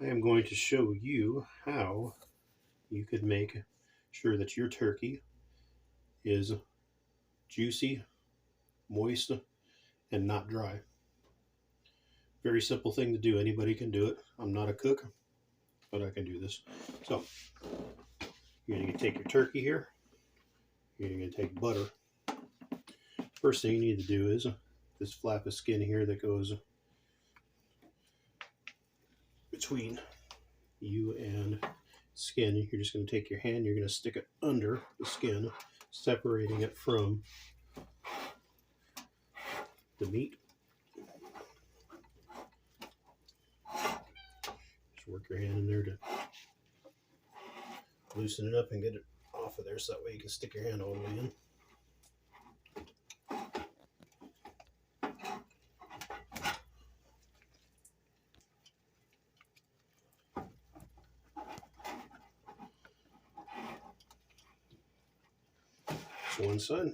I am going to show you how you could make sure that your turkey is juicy, moist, and not dry. Very simple thing to do. Anybody can do it. I'm not a cook, but I can do this. So you're going to take your turkey here. You're going to take butter. First thing you need to do is this flap of skin here that goes between you and skin. You're just going to take your hand, you're going to stick it under the skin, separating it from the meat. Just work your hand in there to loosen it up and get it off of there, so that way you can stick your hand all the way in. That's one side.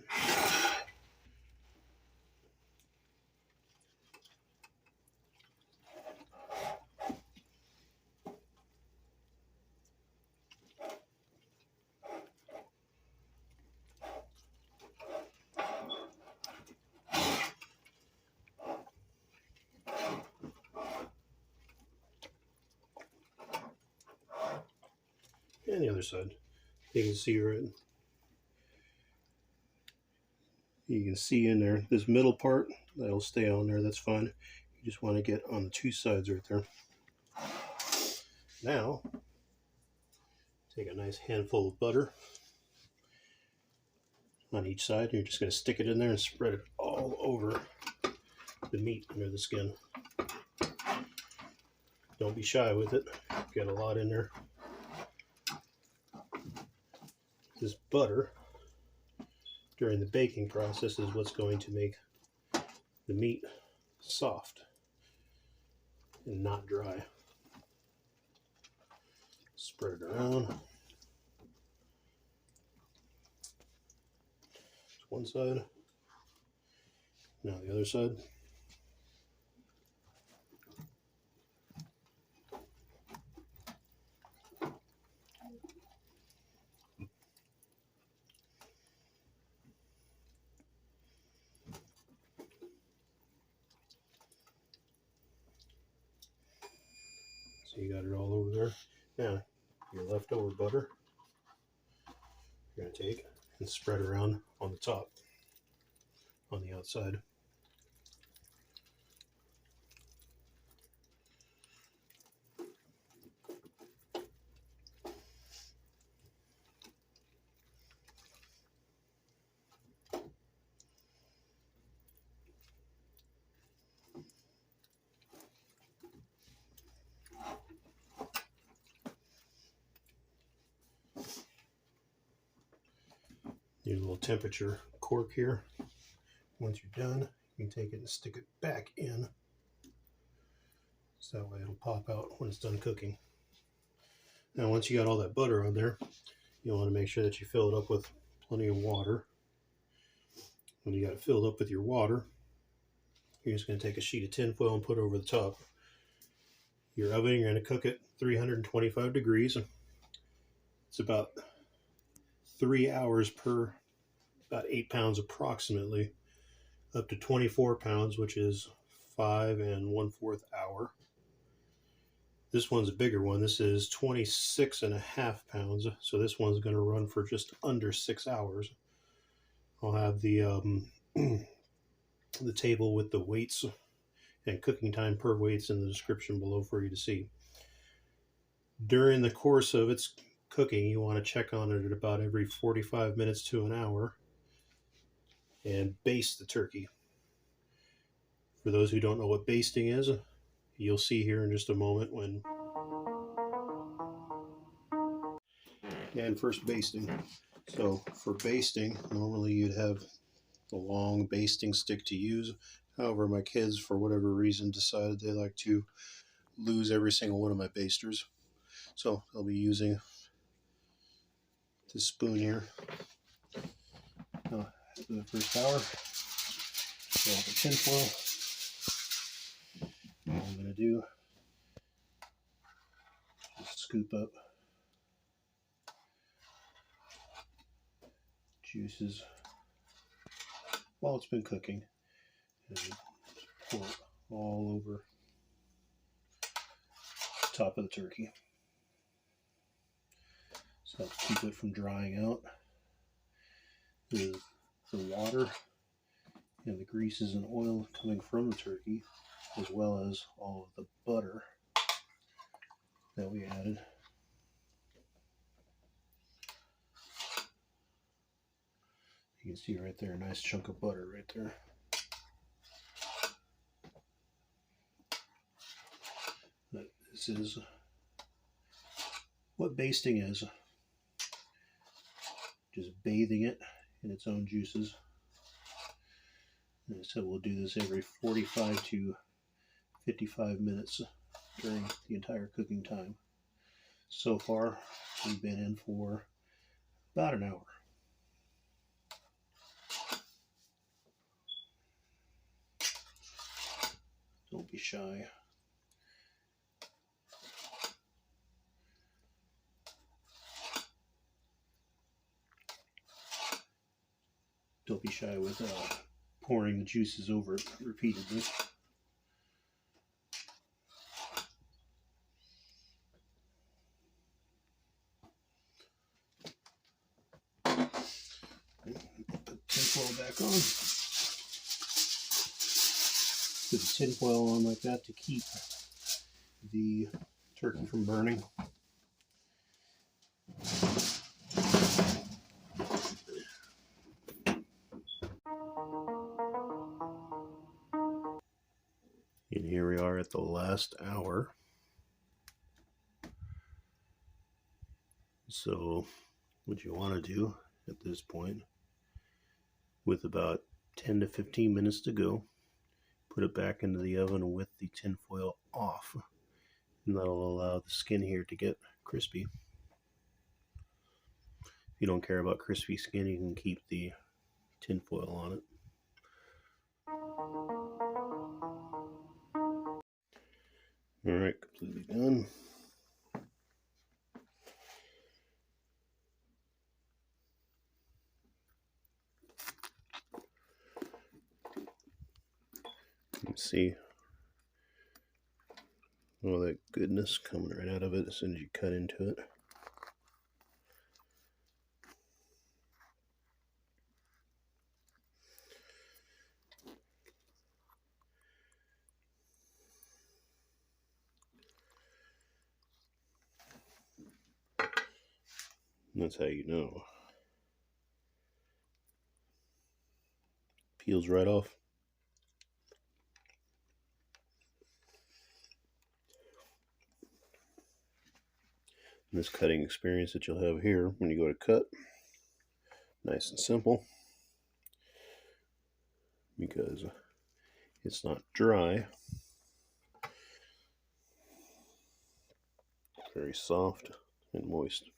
And the other side. You can see you can see in there, this middle part, that'll stay on there, that's fine. You just want to get on the two sides right there. Now, take a nice handful of butter on each side. You're just going to stick it in there and spread it all over the meat under the skin. Don't be shy with it. Get a lot in there. This butter, during the baking process, is what's going to make the meat soft and not dry. Spread it around. It's one side. Now the other side. So you got it all over there. Now, your leftover butter, you're going to take and spread around on the top, on the outside. Your little temperature cork here. Once you're done, you can take it and stick it back in, so that way it'll pop out when it's done cooking. Now once you got all that butter on there, you want to make sure that you fill it up with plenty of water. When you got it filled up with your water, you're just going to take a sheet of tin foil and put it over the top. Your oven, you're going to cook it 325 degrees. It's about 3 hours per about 8 pounds approximately, up to 24 pounds, which is 5 1/4 hour. This one's a bigger one. This is 26.5 pounds, so this one's going to run for just under 6 hours. I'll have the the table with the weights and cooking time per weights in the description below for you to see. During the course of its cooking, you want to check on it at about every 45 minutes to an hour and baste the turkey. For those who don't know what basting is, you'll see here in just a moment when. And first, basting. So for basting, normally you'd have the long basting stick to use. However, my kids, for whatever reason, decided they like to lose every single one of my basters. So I'll be using this spoon here. After the first hour, fill out the tin foil. All I'm going to do scoop up juices while it's been cooking and pour it all over the top of the turkey. So to keep it from drying out is the water and the greases and oil coming from the turkey, as well as all of the butter that we added. You can see right there, a nice chunk of butter right there. But this is what basting is. Just bathing it in its own juices. And so we'll do this every 45 to 55 minutes during the entire cooking time. So far, we've been in for about an hour. Don't be shy. Don't be shy with pouring the juices over it repeatedly. Put the tinfoil back on. Put the tinfoil on like that to keep the turkey from burning. And here we are at the last hour. So what you want to do at this point, with about 10 to 15 minutes to go, put it back into the oven with the tinfoil off, and that'll allow the skin here to get crispy. If you don't care about crispy skin, you can keep the tinfoil on it. Alright, completely done. You can see all that goodness coming right out of it as soon as you cut into it. And that's how you know. Peels right off. And this cutting experience that you'll have here when you go to cut, nice and simple, because it's not dry, very soft and moist.